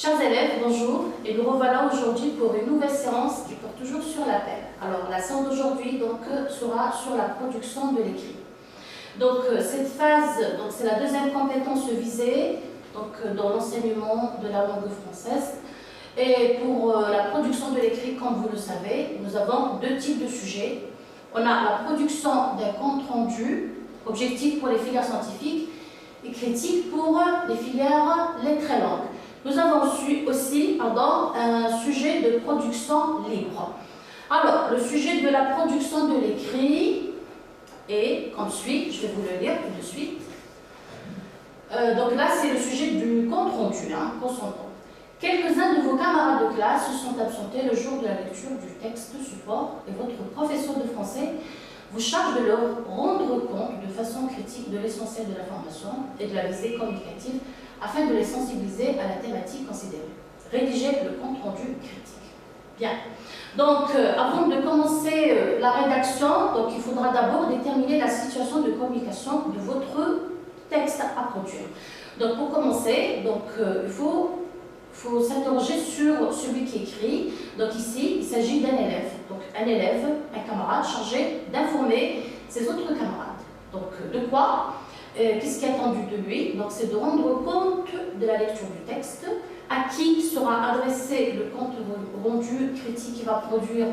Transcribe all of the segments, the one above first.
Chers élèves, bonjour, et nous revoilà aujourd'hui pour une nouvelle séance qui porte toujours sur l'appel. Alors la séance d'aujourd'hui sera sur la production de l'écrit. Donc cette phase, c'est la deuxième compétence visée dans l'enseignement de la langue française. Et pour la production de l'écrit, comme vous le savez, nous avons deux types de sujets. On a la production d'un compte rendu, objectif pour les filières scientifiques, et critique pour les filières lettres et langues. Nous avons aussi un sujet de production libre. Alors, le sujet de la production de l'écrit est comme suit, je vais vous le lire tout de suite. Donc là, c'est le sujet du compte rendu, consentant. Quelques-uns de vos camarades de classe se sont absentés le jour de la lecture du texte support et votre professeur de français vous charge de leur rendre compte de façon critique de l'essentiel de la formation et de la visée communicative afin de les sensibiliser à la thématique considérée. Rédiger le compte rendu critique. Bien. Donc, avant de commencer la rédaction, il faudra d'abord déterminer la situation de communication de votre texte à produire. Donc, pour commencer, il faut s'interroger sur celui qui écrit. Donc ici, il s'agit d'un élève. Donc un élève, un camarade chargé d'informer ses autres camarades. Donc de quoi? Qu'est-ce qui est attendu de lui? Donc c'est de rendre compte de la lecture du texte, à qui sera adressé le compte rendu critique qu'il va produire.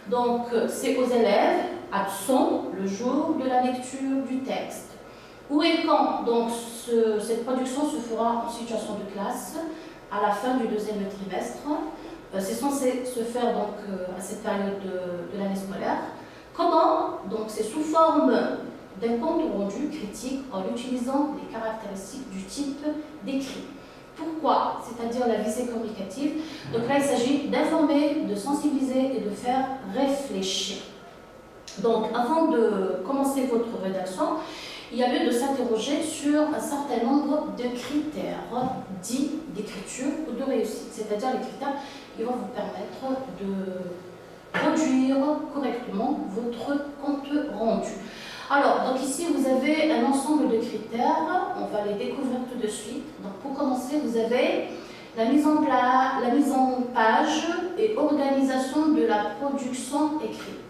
Donc c'est aux élèves absents le jour de la lecture du texte. Où et quand donc cette production se fera en situation de classe à la fin du deuxième trimestre. C'est censé se faire à cette période de l'année scolaire. Comment? Donc c'est sous forme d'un compte rendu critique en utilisant les caractéristiques du type d'écrit. Pourquoi? C'est-à-dire la visée communicative. Donc là, il s'agit d'informer, de sensibiliser et de faire réfléchir. Donc avant de commencer votre rédaction, il y a lieu de s'interroger sur un certain nombre de critères dits d'écriture ou de réussite, c'est-à-dire les critères qui vont vous permettre de produire correctement votre compte rendu. Alors, donc ici, vous avez un ensemble de critères, on va les découvrir tout de suite. Donc, pour commencer, vous avez la mise en page et organisation de la production écrite.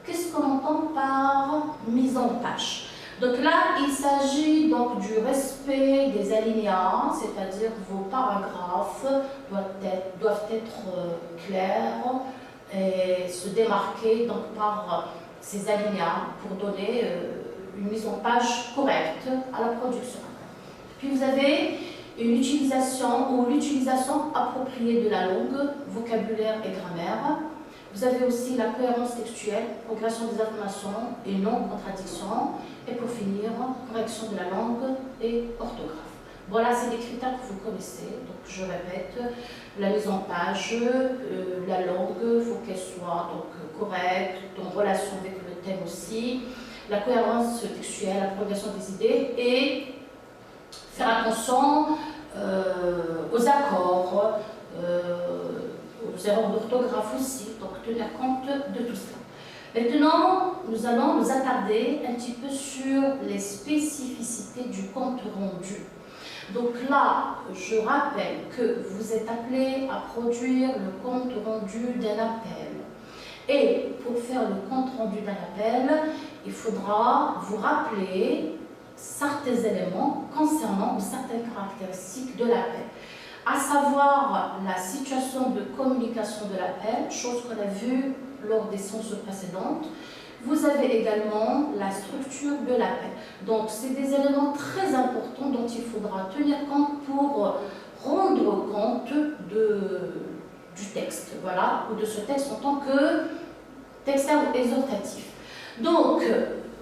Qu'est-ce qu'on entend par mise en page? Donc là, il s'agit donc du respect des alinéas, c'est-à-dire vos paragraphes doivent être clairs et se démarquer par ces alinéas pour donner une mise en page correcte à la production. Puis vous avez une utilisation ou l'utilisation appropriée de la langue, vocabulaire et grammaire. Vous avez aussi la cohérence textuelle, progression des informations et non-contradiction. Et pour finir, correction de la langue et orthographe. Voilà, c'est des critères que vous connaissez. Donc, je répète, la mise en page, la langue, il faut qu'elle soit correcte, en relation avec le thème aussi, la cohérence textuelle, la progression des idées et faire attention aux accords, aux erreurs d'orthographe aussi, donc tenir compte de tout cela. Maintenant, nous allons nous attarder un petit peu sur les spécificités du compte rendu. Donc là, je rappelle que vous êtes appelé à produire le compte rendu d'un appel. Et pour faire le compte rendu d'un appel, il faudra vous rappeler certains éléments concernant certaines caractéristiques de l'appel. À savoir la situation de communication de l'appel, chose qu'on a vue lors des séances précédentes. Vous avez également la structure de l'appel. Donc, c'est des éléments très importants dont il faudra tenir compte pour rendre compte du texte, voilà, ou de ce texte en tant que texte exhortatif. Donc,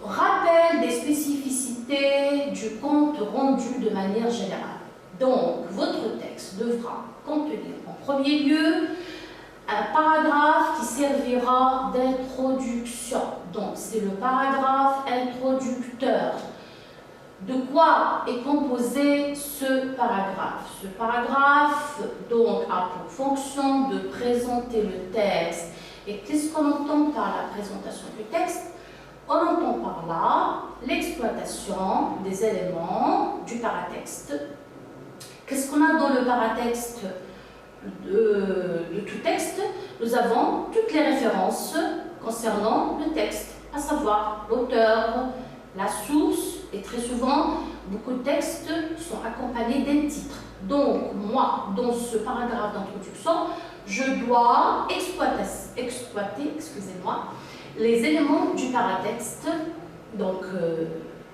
rappel des spécificités du compte rendu de manière générale. Donc, votre texte devra contenir en premier lieu un paragraphe qui servira d'introduction. Donc, c'est le paragraphe introducteur. De quoi est composé ce paragraphe? Ce paragraphe, donc, a pour fonction de présenter le texte. Et qu'est-ce qu'on entend par la présentation du texte? On entend par là l'exploitation des éléments du paratexte. Qu'est-ce qu'on a dans le paratexte? de tout texte, nous avons toutes les références concernant le texte, à savoir l'auteur, la source, et très souvent, beaucoup de textes sont accompagnés d'un titre. Donc, moi, dans ce paragraphe d'introduction, je dois exploiter, excusez-moi, les éléments du paratexte, donc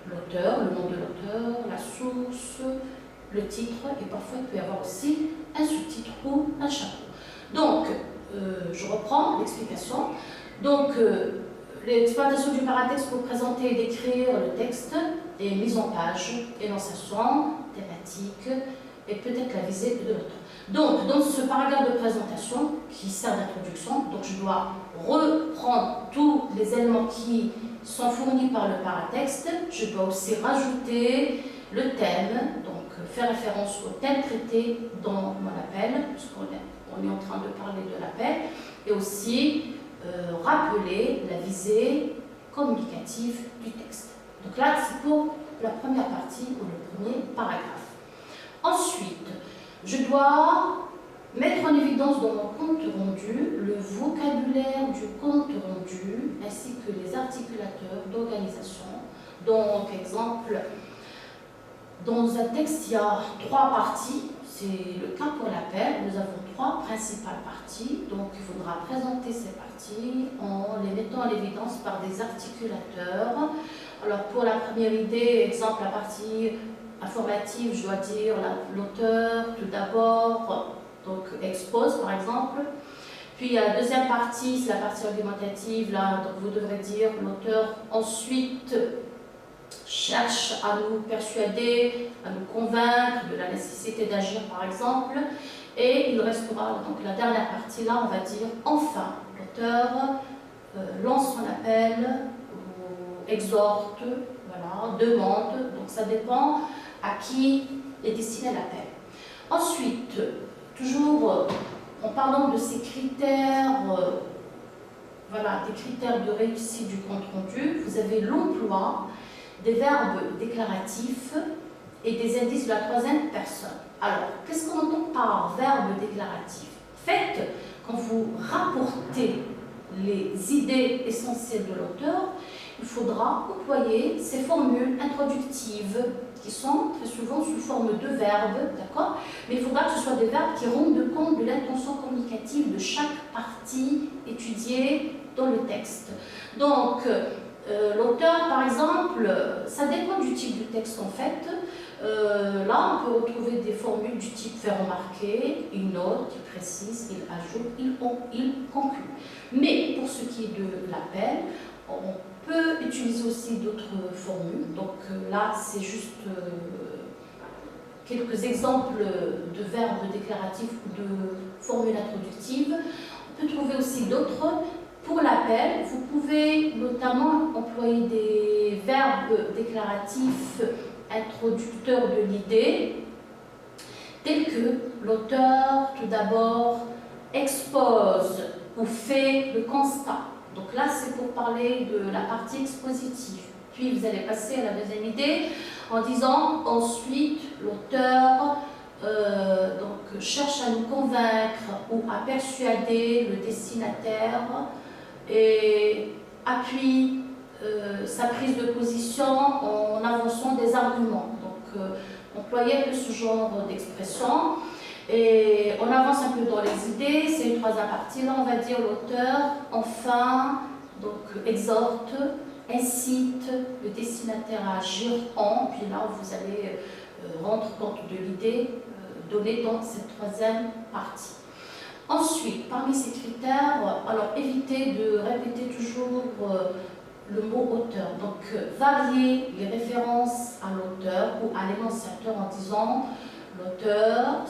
l'auteur, le nom de l'auteur, la source, le titre, et parfois il peut y avoir aussi un sous-titre ou un chapeau. Donc, je reprends l'explication. Donc, l'exploitation du paratexte pour présenter et décrire le texte et mise en page, énonciation, thématique et peut-être la visée de l'auteur. Donc, dans ce paragraphe de présentation qui sert d'introduction, donc je dois reprendre tous les éléments qui sont fournis par le paratexte. Je dois aussi rajouter le thème, donc faire référence au thème traité dans mon appel, puisqu'on est en train de parler de l'appel, et aussi rappeler la visée communicative du texte. Donc là, c'est pour la première partie ou le premier paragraphe. Ensuite, je dois mettre en évidence dans mon compte rendu le vocabulaire du compte rendu ainsi que les articulateurs d'organisation. Donc, exemple, dans un texte, il y a 3 parties. C'est le cas pour l'appel. Nous avons 3 principales parties. Donc, il faudra présenter ces parties en les mettant en évidence par des articulateurs. Alors, pour la première idée, exemple, la partie informative, je dois dire l'auteur tout d'abord, donc expose par exemple. Puis la deuxième partie, c'est la partie argumentative, là, donc vous devrez dire l'auteur ensuite cherche à nous persuader, à nous convaincre de la nécessité d'agir par exemple. Et il restera donc la dernière partie, là on va dire enfin, l'auteur lance son appel, ou exhorte, voilà, demande, donc ça dépend à qui est destiné l'appel. Ensuite, toujours en parlant de ces critères, voilà, des critères de réussite du compte rendu, vous avez l'emploi des verbes déclaratifs et des indices de la troisième personne. Alors, qu'est-ce qu'on entend par verbe déclaratif? En fait, quand vous rapportez les idées essentielles de l'auteur, il faudra employer ces formules introductives qui sont très souvent sous forme de verbes, d'accord? Mais il faudra que ce soit des verbes qui rendent compte de l'intention communicative de chaque partie étudiée dans le texte. Donc, l'auteur, par exemple, ça dépend du type du texte en fait. Là, on peut retrouver des formules du type faire remarquer, il note, il précise, il ajoute, il conclut. Mais pour ce qui est de l'appel, on peut utiliser aussi d'autres formules. Donc là, c'est juste quelques exemples de verbes déclaratifs ou de formules introductives. On peut trouver aussi d'autres. Pour l'appel, vous pouvez notamment employer des verbes déclaratifs introducteurs de l'idée, tels que l'auteur, tout d'abord, expose ou fait le constat. Donc là, c'est pour parler de la partie expositive. Puis vous allez passer à la deuxième idée en disant ensuite l'auteur donc cherche à nous convaincre ou à persuader le destinataire et appuie sa prise de position en avançant des arguments. Donc, employer un peu ce genre d'expression. Et on avance un peu dans les idées, c'est une troisième partie. Là, on va dire l'auteur, enfin, donc exhorte, incite le destinataire à agir en, puis là, vous allez rendre compte de l'idée donnée dans cette troisième partie. Ensuite, parmi ces critères, alors évitez de répéter toujours le mot auteur. Donc, varier les références à l'auteur ou à l'énonciateur en disant l'auteur,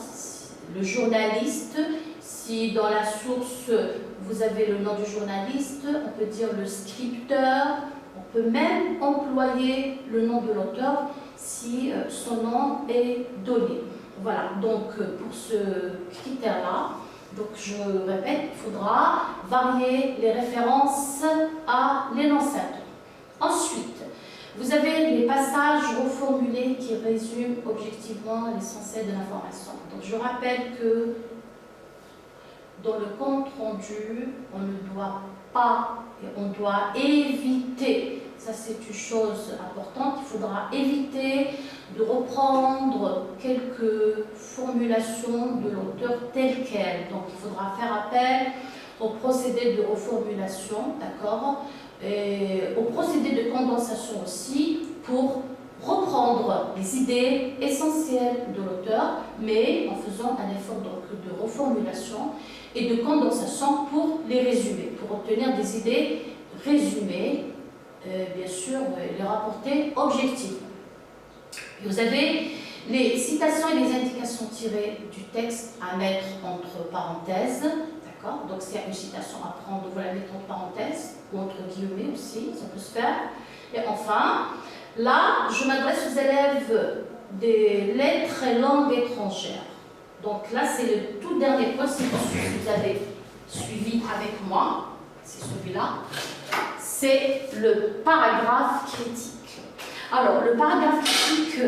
le journaliste. Si dans la source, vous avez le nom du journaliste, on peut dire le scripteur. On peut même employer le nom de l'auteur si son nom est donné. Voilà, donc pour ce critère-là, donc je répète, il faudra varier les références à l'énonciateur. Ensuite, vous avez les passages reformulés qui résument objectivement l'essentiel de l'information. Donc je rappelle que dans le compte rendu, on ne doit pas, et on doit éviter, ça c'est une chose importante, il faudra éviter de reprendre quelques formulations de l'auteur telles quelles. Donc il faudra faire appel au procédé de reformulation, d'accord, et au procédé de condensation aussi, pour reprendre les idées essentielles de l'auteur, mais en faisant un effort donc de reformulation et de condensation pour les résumer, pour obtenir des idées résumées, bien sûr, les rapporter objectivement. Vous avez les citations et les indications tirées du texte à mettre entre parenthèses, d'accord? Donc s'il y a une citation à prendre, vous la mettez entre parenthèses, ou entre guillemets aussi, ça peut se faire. Et enfin, là, je m'adresse aux élèves des lettres et langues étrangères. Donc là, c'est le tout dernier point, si vous avez suivi avec moi, c'est celui-là, c'est le paragraphe critique. Alors, le paragraphe critique,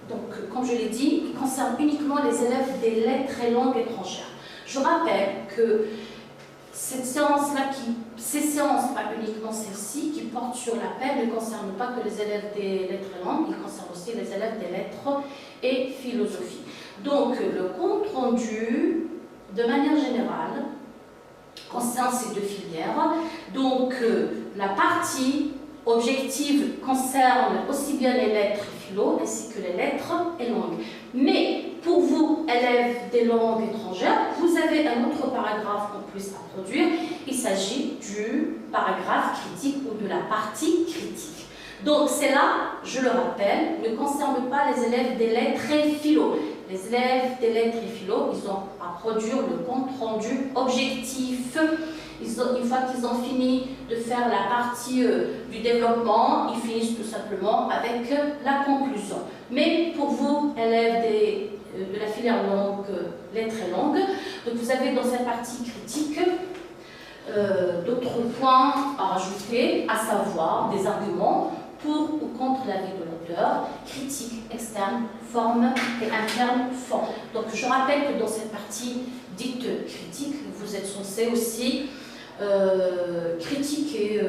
donc, comme je l'ai dit, il concerne uniquement les élèves des lettres et langues étrangères. Je rappelle que cette séance-là, ces séances, pas uniquement celle-ci, qui portent sur l'appel, ne concernent pas que les élèves des lettres et langues, ils concernent aussi les élèves des lettres et philosophie. Donc, le compte rendu, de manière générale, concerne ces deux filières. Donc, la partie objective concerne aussi bien les lettres et philo, ainsi que les lettres et langues. Mais pour vous, élèves des langues étrangères, vous avez un autre paragraphe en plus à produire. Il s'agit du paragraphe critique ou de la partie critique. Donc, celle-là, je le rappelle, ne concerne pas les élèves des lettres et philo. Les élèves des lettres et philo, ils ont à produire le compte rendu objectif. Une fois qu'ils ont fini de faire la partie du développement, ils finissent tout simplement avec la conclusion. Mais pour vous, élèves de la filière langue, lettres et langues, donc vous avez dans cette partie critique d'autres points à rajouter, à savoir des arguments pour ou contre l'avis de l'auteur, critique externe, forme et interne, fond. Donc je rappelle que dans cette partie dite critique, vous êtes censé aussi critiquer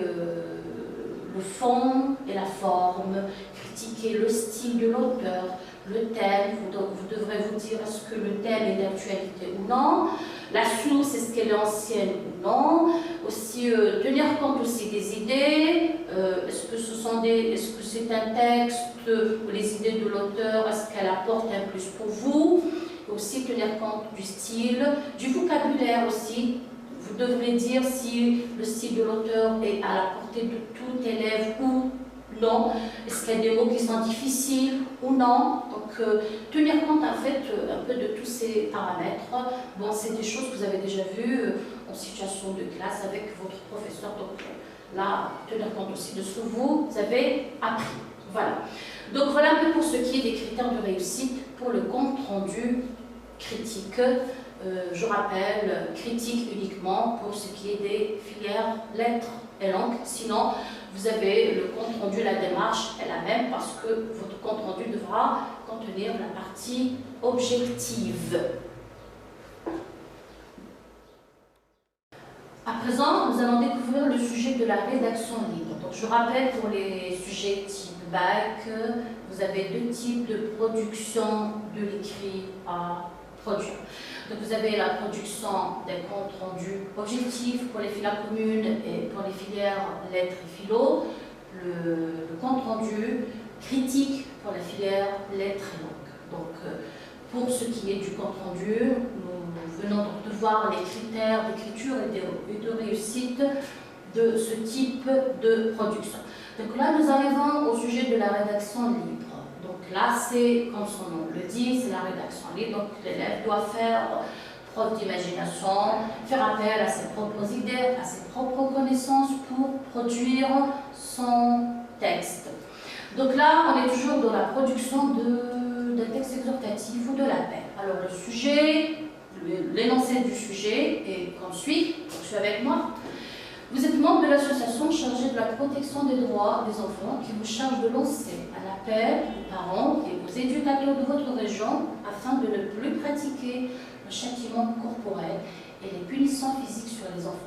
le fond et la forme, critiquer le style de l'auteur, le thème, vous devrez vous dire est-ce que le thème est d'actualité ou non, la source, est-ce qu'elle est ancienne ou non, aussi tenir compte aussi des idées, est-ce que c'est un texte ou les idées de l'auteur, est-ce qu'elle apporte un plus pour vous, aussi tenir compte du style, du vocabulaire aussi. Vous devrez dire si le style de l'auteur est à la portée de tout élève ou non. Est-ce qu'il y a des mots qui sont difficiles ou non. Donc, tenir compte en fait un peu de tous ces paramètres. Bon, c'est des choses que vous avez déjà vues en situation de classe avec votre professeur. Donc là, tenir compte aussi de ce que vous avez appris. Voilà. Donc voilà un peu pour ce qui est des critères de réussite pour le compte rendu critique. Je rappelle, critique uniquement pour ce qui est des filières lettres et langues. Sinon, vous avez le compte rendu, la démarche est la même parce que votre compte rendu devra contenir la partie objective. À présent, nous allons découvrir le sujet de la rédaction libre. Donc, je rappelle pour les sujets type bac, vous avez deux types de production de l'écrit à produire. Donc vous avez la production des comptes rendus objectifs pour les filières communes et pour les filières lettres et philo, le compte rendu critique pour la filière lettres et langues. Donc pour ce qui est du compte rendu, nous venons donc de voir les critères d'écriture et de réussite de ce type de production. Donc là nous arrivons au sujet de la rédaction libre. Donc là, c'est, comme son nom le dit, c'est la rédaction libre. Donc l'élève doit faire preuve d'imagination, faire appel à ses propres idées, à ses propres connaissances pour produire son texte. Donc là, on est toujours dans la production d'un texte exhortatif ou de l'appel. Alors le sujet, l'énoncé du sujet est comme suit. Donc, je suis avec moi. Vous êtes membre de l'association chargée de la protection des droits des enfants qui vous charge de lancer un appel aux parents et aux éducateurs de votre région afin de ne plus pratiquer le le châtiment corporel et les punitions physiques sur les enfants.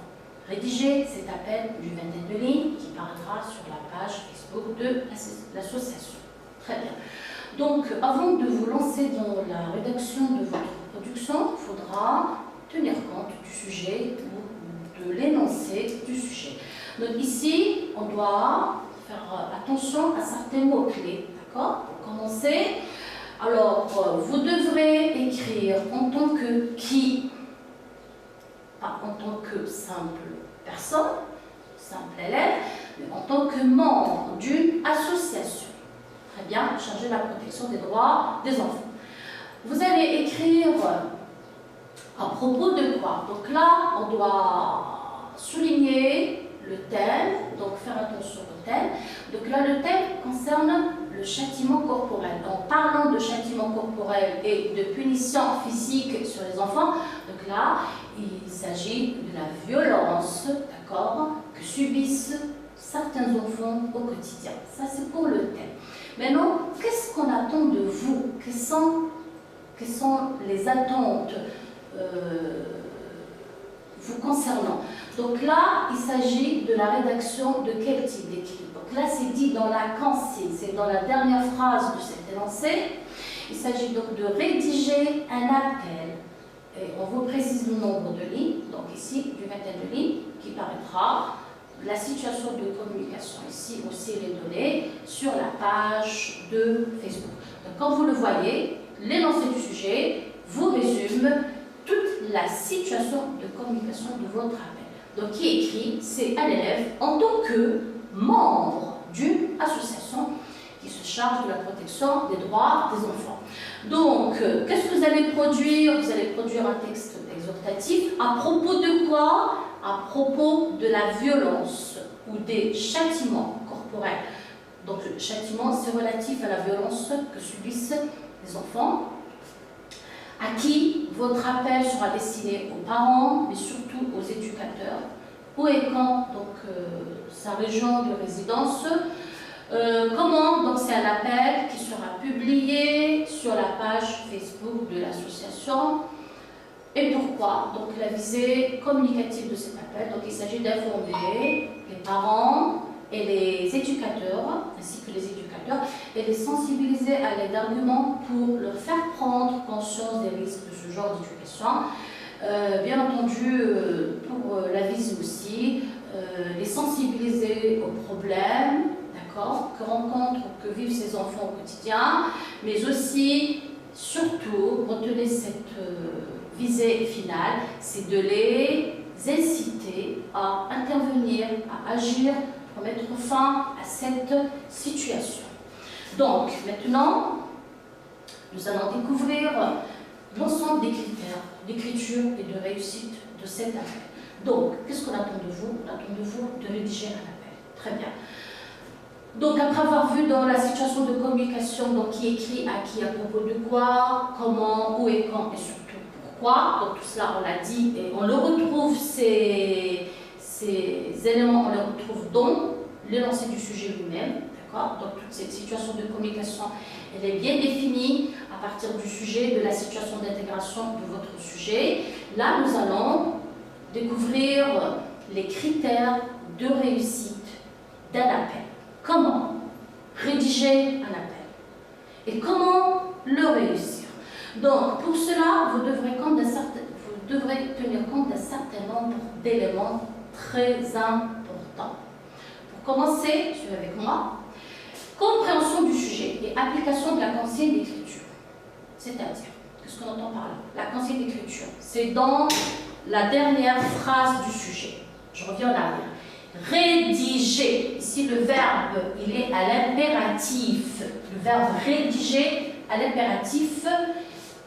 Rédiger cet appel d'une vingtaine de lignes qui paraîtra sur la page Facebook de l'association. Très bien. Donc, avant de vous lancer dans la rédaction de votre production, il faudra tenir compte du sujet ou de l'énoncé du sujet. Donc ici, on doit faire attention à certains mots-clés, d'accord? Pour commencer, alors, vous devrez écrire en tant que qui, pas en tant que simple personne, simple élève, mais en tant que membre d'une association. Très bien, chargée de la protection des droits des enfants. Vous allez écrire à propos de quoi? Donc là, on doit souligner le thème, donc faire attention au thème. Donc là, le thème concerne le châtiment corporel. En parlant de châtiment corporel et de punition physique sur les enfants, donc là, il s'agit de la violence, d'accord, que subissent certains enfants au quotidien. Ça, c'est pour le thème. Maintenant, qu'est-ce qu'on attend de vous? Quelles sont les attentes vous concernant? Donc là, il s'agit de la rédaction de quel type d'écrit? Donc là, c'est dit dans la consigne, c'est dans la dernière phrase de cet énoncé. Il s'agit donc de rédiger un appel. Et on vous précise le nombre de lignes, donc ici, d'une vingtaine de lignes, qui paraîtra. La situation de communication, ici aussi les données, sur la page de Facebook. Donc quand vous le voyez, l'énoncé du sujet vous résume toute la situation de communication de votre appel. Donc qui est écrit, c'est un élève en tant que membre d'une association qui se charge de la protection des droits des enfants. Donc, qu'est-ce que vous allez produire? Vous allez produire un texte exhortatif. À propos de quoi? À propos de la violence ou des châtiments corporels. Donc, le châtiment, c'est relatif à la violence que subissent les enfants, à qui votre appel sera destiné aux parents, mais surtout aux éducateurs. Où et quand, donc, sa région de résidence. Comment? Donc, c'est un appel qui sera publié sur la page Facebook de l'association. Et pourquoi? Donc, la visée communicative de cet appel. Donc, il s'agit d'informer les parents et les éducateurs, ainsi que les éducateurs, et les sensibiliser à l'aide d'arguments pour leur faire prendre conscience des risques de ce genre d'éducation. Bien entendu, pour la visée aussi, les sensibiliser aux problèmes, d'accord, que rencontrent, que vivent ces enfants au quotidien, mais aussi, surtout, retenez cette visée finale, c'est de les inciter à intervenir, à agir pour mettre fin à cette situation. Donc, maintenant, nous allons découvrir l'ensemble des critères d'écriture et de réussite de cet appel. Donc, qu'est-ce qu'on attend de vous? On attend de vous de rédiger un appel. Très bien. Donc, après avoir vu dans la situation de communication, donc qui écrit à qui, à propos de quoi, comment, où et quand, et surtout pourquoi, donc tout cela on l'a dit, et on le retrouve, ces éléments, on les retrouve dans l'énoncé du sujet lui-même, d'accord? Donc, toute cette situation de communication, elle est bien définie à partir du sujet, de la situation d'intégration de votre sujet. Là, nous allons découvrir les critères de réussite d'un appel. Comment rédiger un appel et comment le réussir. Donc, pour cela, vous devrez tenir compte d'un certain nombre d'éléments très importants. Pour commencer, suivez avec moi, compréhension du sujet et application de la consigne d'écriture. C'est-à-dire, qu'est-ce qu'on entend par là? La consigne d'écriture, c'est dans la dernière phrase du sujet. Je reviens en arrière. Rédiger, ici le verbe, il est à l'impératif. Le verbe rédiger à l'impératif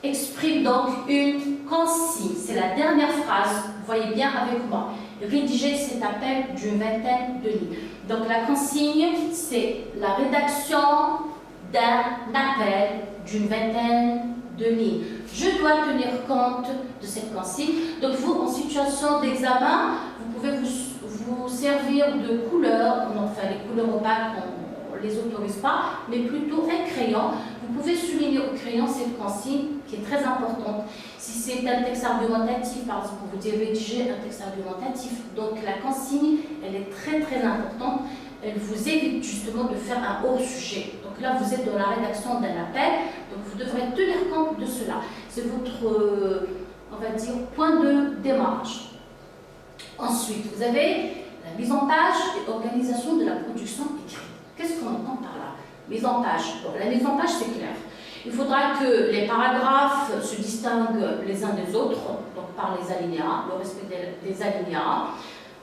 exprime donc une consigne. C'est la dernière phrase, vous voyez bien avec moi. Rédiger cet appel d'une vingtaine de lignes. Donc la consigne, c'est la rédaction d'un appel d'une vingtaine de lignes. Je dois tenir compte de cette consigne. Donc vous, en situation d'examen, vous pouvez vous servir de couleurs, enfin les couleurs opaques, on ne les autorise pas, mais plutôt un crayon. Vous vous pouvez souligner au crayon cette consigne qui est très importante. Si c'est un texte argumentatif, par exemple, vous devez rédiger un texte argumentatif. Donc la consigne, elle est très très importante. Elle vous évite justement de faire un hors-sujet. Donc là, vous êtes dans la rédaction d'un appel, donc vous devrez tenir compte de cela. C'est votre, on va dire, point de démarrage. Ensuite, vous avez la mise en page et organisation de la production écrite. Qu'est-ce qu'on entend par là? Mise en page. Bon, la mise en page, c'est clair. Il faudra que les paragraphes se distinguent les uns des autres, donc par les alinéas, le respect des alinéas.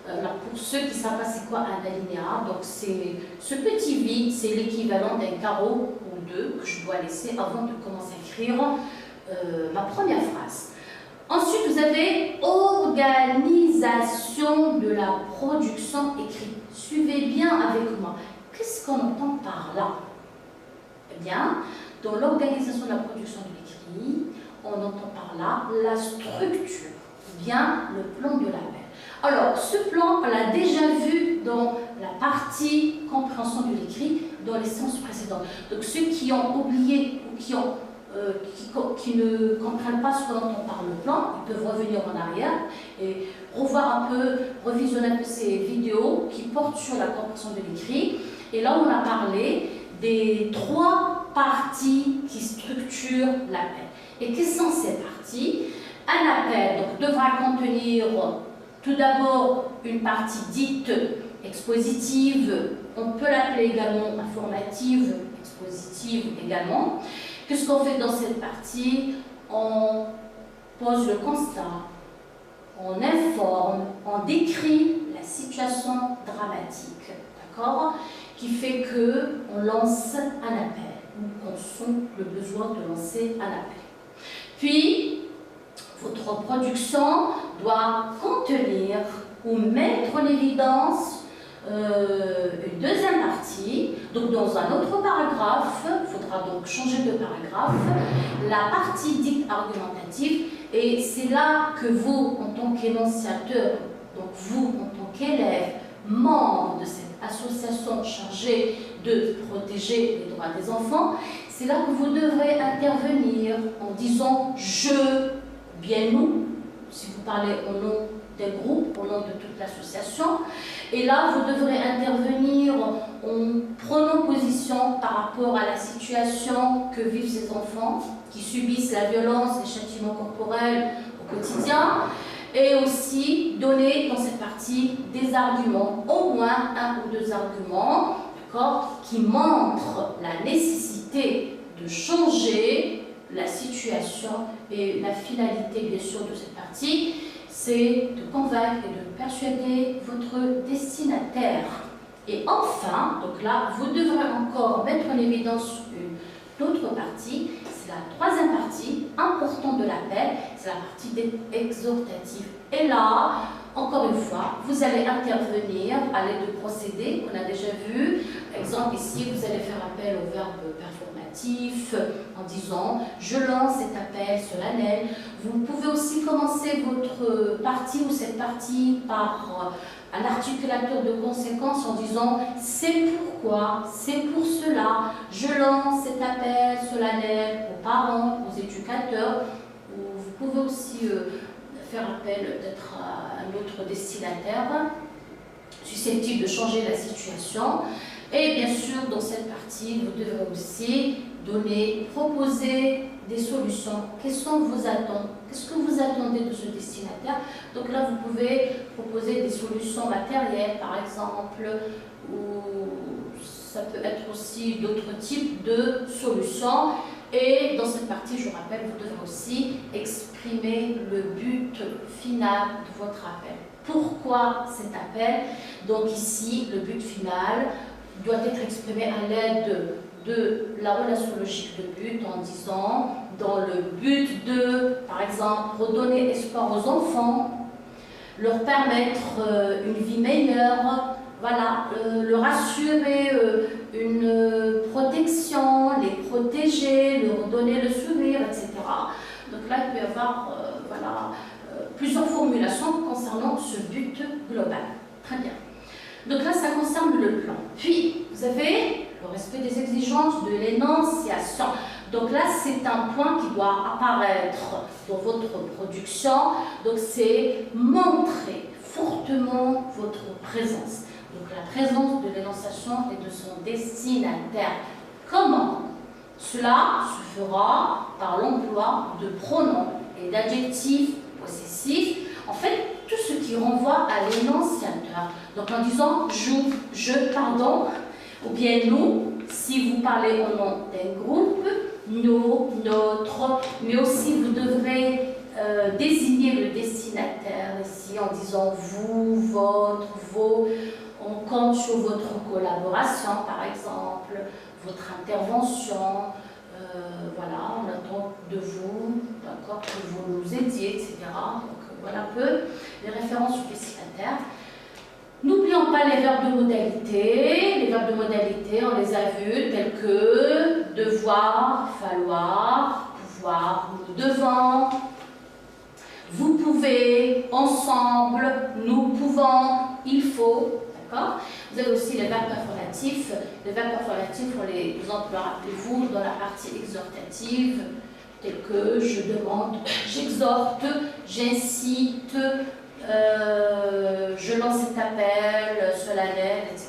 Pour ceux qui ne savent pas c'est quoi un alinéa, donc c'est ce petit vide, c'est l'équivalent d'un carreau ou deux que je dois laisser avant de commencer à écrire ma première phrase. Ensuite, vous avez organisation de la production écrite. Suivez bien avec moi. Qu'est-ce qu'on entend par là? Eh bien, dans l'organisation de la production de l'écrit, on entend par là la structure, bien le plan de l'appel. Alors, ce plan, on l'a déjà vu dans la partie compréhension de l'écrit dans les séances précédentes. Donc, ceux qui ont oublié ou qui ne comprennent pas ce qu'on entend par le plan, ils peuvent revenir en arrière et revoir un peu, revisionner un peu ces vidéos qui portent sur la compréhension de l'écrit. Et là, on a parlé des 3 parties qui structurent l'appel. Et quelles sont ces parties? Un appel donc, devra contenir tout d'abord une partie dite expositive, on peut l'appeler également informative, expositive également. Qu'est-ce qu'on fait dans cette partie? On pose le constat, on informe, on décrit la situation dramatique, d'accord? Qui fait qu'on lance un appel, ou qu'on sent le besoin de lancer un appel. Puis, votre production doit contenir ou mettre en évidence une deuxième partie. Donc, dans un autre paragraphe, il faudra donc changer de paragraphe, la partie dite argumentative. Et c'est là que vous, en tant qu'énonciateur, donc vous, en tant qu'élève, membre de cette association chargée de protéger les droits des enfants, c'est là que vous devrez intervenir en disant « je », bien nous, si vous parlez au nom des groupes, au nom de toute l'association. Et là, vous devrez intervenir en prenant position par rapport à la situation que vivent ces enfants qui subissent la violence, les châtiments corporels au quotidien, et aussi donner dans cette partie des arguments, au moins 1 ou 2 arguments, qui montrent la nécessité de changer la situation. Et la finalité, bien sûr, de cette partie, c'est de convaincre et de persuader votre destinataire. Et enfin, donc là, vous devrez encore mettre en évidence une autre partie, c'est la 3e partie, importante de l'appel, c'est la partie exhortative. Et là, encore une fois, vous allez intervenir à l'aide de procédés qu'on a déjà vus. Par exemple, ici, vous allez faire appel au verbe performatif en disant « je lance cet appel solennel ». Vous pouvez aussi commencer votre partie ou cette partie par un articulateur de conséquence en disant « c'est pourquoi, c'est pour cela, je lance cet appel solennel aux parents, aux éducateurs ». Vous pouvez aussi faire appel peut-être à un autre destinataire susceptible de changer la situation. Et bien sûr, dans cette partie, vous devrez aussi proposer des solutions. Quelles sont vos attentes? Qu'est-ce que vous attendez de ce destinataire? Donc là, vous pouvez proposer des solutions matérielles, par exemple, ou ça peut être aussi d'autres types de solutions. Et dans cette partie, je rappelle, vous devrez aussi exprimer le but final de votre appel. Pourquoi cet appel? Donc ici, le but final doit être exprimé à l'aide de la relation logique de but en disant, dans le but de, par exemple, redonner espoir aux enfants, leur permettre une vie meilleure, voilà, leur assurer une protection, les protéger, leur donner le sourire, etc. Donc là, il peut y avoir plusieurs formulations concernant ce but global. Très bien. Donc là, ça concerne le plan. Puis, vous avez le respect des exigences de l'énonciation. Donc là, c'est un point qui doit apparaître dans votre production. Donc c'est montrer fortement votre présence. Donc la présence de l'énonciation et de son destinataire. Comment? Cela se fera par l'emploi de pronoms et d'adjectifs possessifs. En fait, tout ce qui renvoie à l'énonciateur. Donc en disant je, pardon, ou bien nous, si vous parlez au nom d'un groupe, nous, notre, mais aussi vous devrez désigner le destinataire ici en disant vous, votre, vos. On compte sur votre collaboration, par exemple, votre intervention. Voilà, on attend de vous, d'accord, que vous nous aidiez, etc. Donc voilà un peu les références au destinataire. N'oublions pas les verbes de modalité. Les verbes de modalité, on les a vus, tels que devoir, falloir, pouvoir, nous devons, vous pouvez, ensemble, nous pouvons, il faut. D'accord ? Vous avez aussi les verbes performatifs. Les verbes performatifs, on les emploie, rappelez-vous, dans la partie exhortative, tels que je demande, j'exhorte, j'incite, je lance cet appel solennel, etc.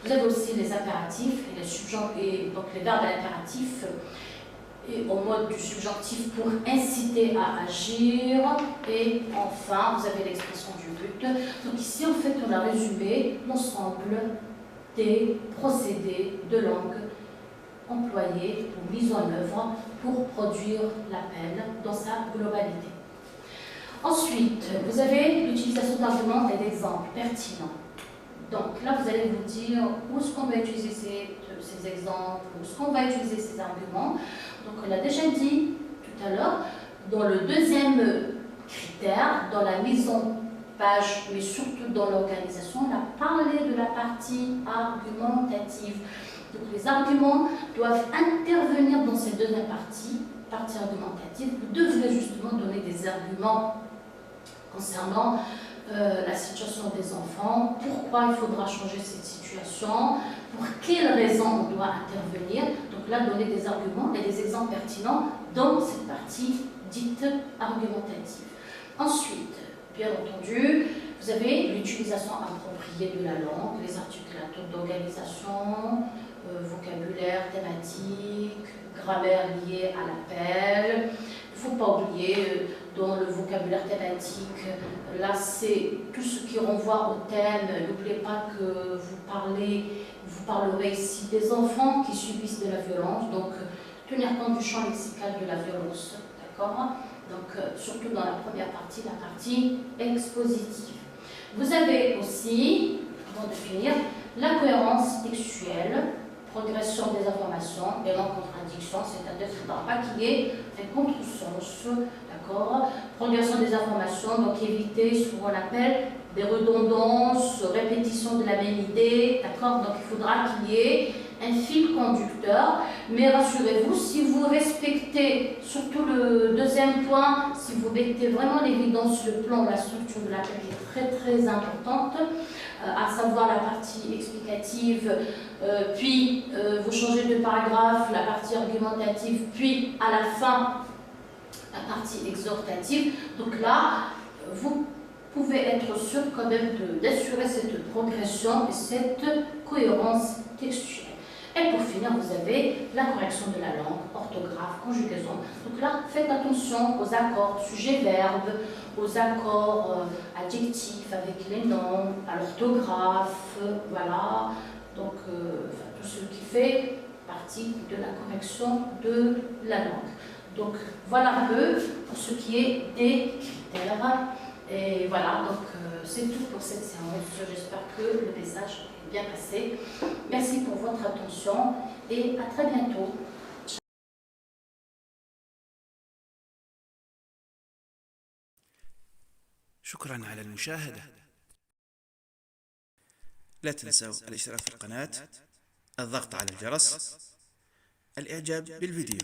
Vous avez aussi les impératifs et les subjonctifs, donc les verbes impératifs et au mode du subjonctif pour inciter à agir. Et enfin, vous avez l'expression du but. Donc ici, en fait, on a résumé l'ensemble des procédés de langue employés ou mis en œuvre pour produire l'appel dans sa globalité. Ensuite, vous avez l'utilisation d'arguments et d'exemples pertinents. Donc là, vous allez vous dire où est-ce qu'on va utiliser ces exemples, où est-ce qu'on va utiliser ces arguments. Donc on l'a déjà dit tout à l'heure, dans le deuxième critère, dans la mise en page, mais surtout dans l'organisation, on a parlé de la partie argumentative. Donc les arguments doivent intervenir dans cette deuxième partie argumentative. Vous devrez justement donner des arguments concernant la situation des enfants, pourquoi il faudra changer cette situation, pour quelles raisons on doit intervenir. Donc là, donner des arguments et des exemples pertinents dans cette partie dite argumentative. Ensuite, bien entendu, vous avez l'utilisation appropriée de la langue, les articulateurs d'organisation, vocabulaire, thématique, grammaire liée à l'appel. Il ne faut pas oublier, dans le vocabulaire thématique, là c'est tout ce qui renvoie au thème. N'oubliez pas que vous parlerez ici des enfants qui subissent de la violence, donc tenir compte du champ lexical de la violence, d'accord? Donc surtout dans la première partie, la partie expositive. Vous avez aussi, avant de finir, la cohérence textuelle, progression des informations et non-contradiction, c'est-à-dire qu'il ne faudra pas qu'il y ait un contresens, d'accord? Progression des informations, donc éviter ce qu'on appelle des redondances, répétition de la même idée, d'accord? Donc il faudra qu'il y ait un fil conducteur, mais rassurez-vous, si vous respectez, surtout le deuxième point, si vous mettez vraiment l'évidence, le plan, la structure de l'appel qui est très très importante, à savoir la partie explicative, puis vous changez de paragraphe, la partie argumentative, puis à la fin, la partie exhortative. Donc là, vous pouvez être sûr quand même d'assurer cette progression et cette cohérence textuelle. Et pour finir, vous avez la correction de la langue, orthographe, conjugaison. Donc là, faites attention aux accords sujet-verbe, aux accords adjectifs avec les noms, à l'orthographe, voilà. Donc, tout ce qui fait partie de la correction de la langue. Donc, voilà un peu pour ce qui est des critères. Et voilà, donc c'est tout pour cette séance. J'espère que le message est bien passé. Merci pour votre attention et à très bientôt. شكرا على المشاهدة. لا تنسوا الاشتراك في القناة، الضغط على الجرس، الإعجاب بالفيديو.